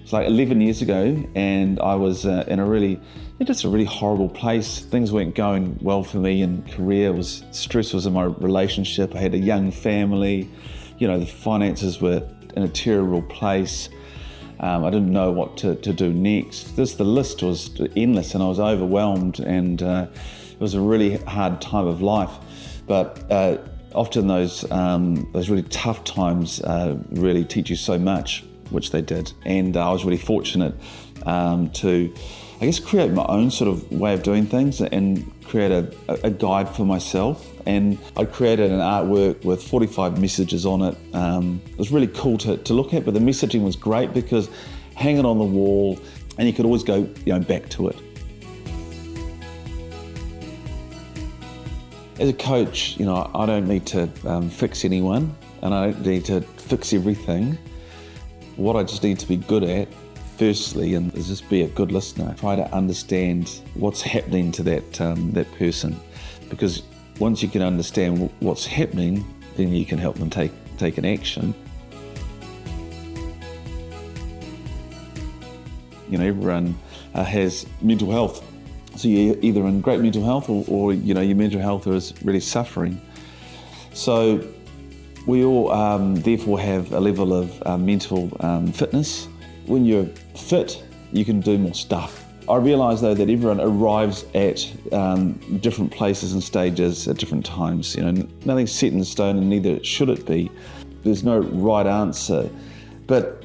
It's like 11 years ago, and I was in a really horrible place. Things weren't going well for me in career. Stress was in my relationship. I had a young family. The finances were in a terrible place. I didn't know what to do next. The list was endless, and I was overwhelmed, and it was a really hard time of life. But often those really tough times really teach you so much, which they did. And I was really fortunate to, I guess, create my own sort of way of doing things and create a guide for myself. And I created an artwork with 45 messages on it. It was really cool to look at, but the messaging was great because hang it on the wall and you could always go back to it. As a coach, I don't need to fix anyone, and I don't need to fix everything. What I just need to be good at, firstly, is just be a good listener. Try to understand what's happening to that person, because once you can understand what's happening, then you can help them take an action. Everyone has mental health. So you're either in great mental health or your mental health is really suffering. So we all therefore have a level of mental fitness. When you're fit, you can do more stuff. I realise though that everyone arrives at different places and stages at different times. Nothing's set in stone, and neither should it be. There's no right answer. But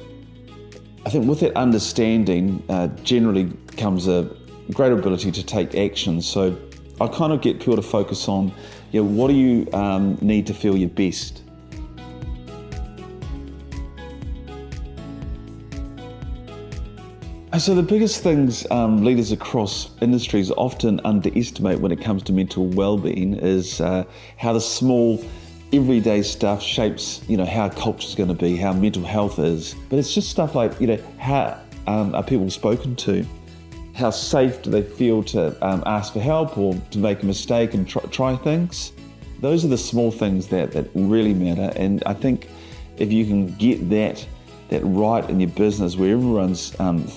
I think with that understanding generally comes a great ability to take action. So I kind of get people to focus on, what do you need to feel your best? So the biggest things leaders across industries often underestimate when it comes to mental well-being is how the small everyday stuff shapes, how culture's going to be, how mental health is. But it's just stuff like, how are people spoken to? How safe do they feel to ask for help or to make a mistake and try things? Those are the small things that really matter. And I think if you can get that right in your business, where everyone's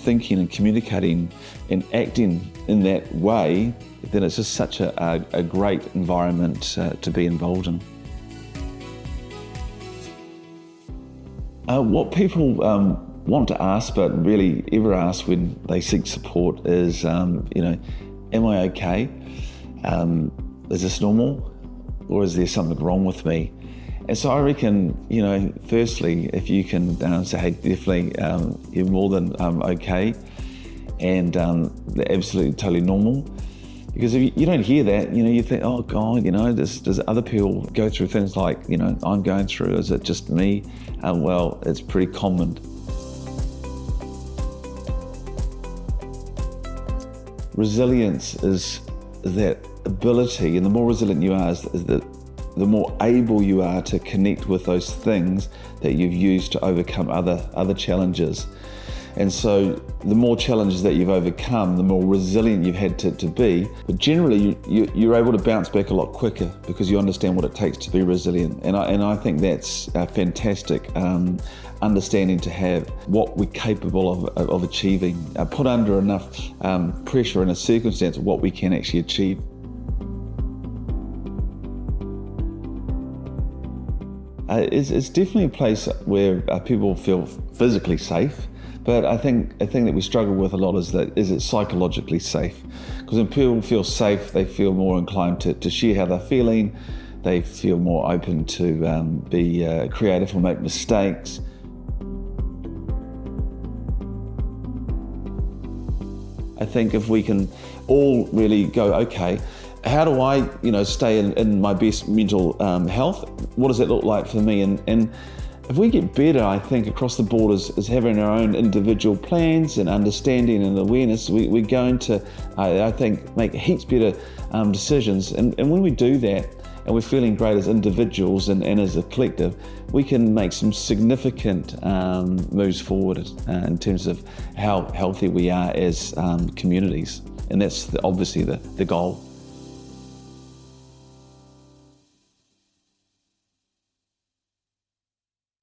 thinking and communicating and acting in that way, then it's just such a great environment to be involved in. What people want to ask, but really ever ask when they seek support is, am I okay? Is this normal? Or is there something wrong with me? And so I reckon, firstly, if you can say, hey, definitely you're more than okay, and they're absolutely totally normal. Because if you don't hear that, you think, oh God, does other people go through things like, I'm going through, is it just me? Well, it's pretty common. Resilience is that ability, and the more resilient you are, is that the more able you are to connect with those things that you've used to overcome other challenges. And so the more challenges that you've overcome, the more resilient you've had to be. But generally, you're able to bounce back a lot quicker because you understand what it takes to be resilient. And I think that's a fantastic understanding to have, what we're capable of achieving, put under enough pressure in a circumstance of what we can actually achieve. It's definitely a place where people feel physically safe. But I think a thing that we struggle with a lot is it psychologically safe? Because when people feel safe, they feel more inclined to share how they're feeling. They feel more open to be creative or make mistakes. I think if we can all really go, okay, how do I, stay in my best mental health? What does that look like for me? And if we get better, I think, across the board is having our own individual plans and understanding and awareness, we're going to, I think, make heaps better decisions. And when we do that, and we're feeling great as individuals and as a collective, we can make some significant moves forward in terms of how healthy we are as communities. And that's obviously the goal.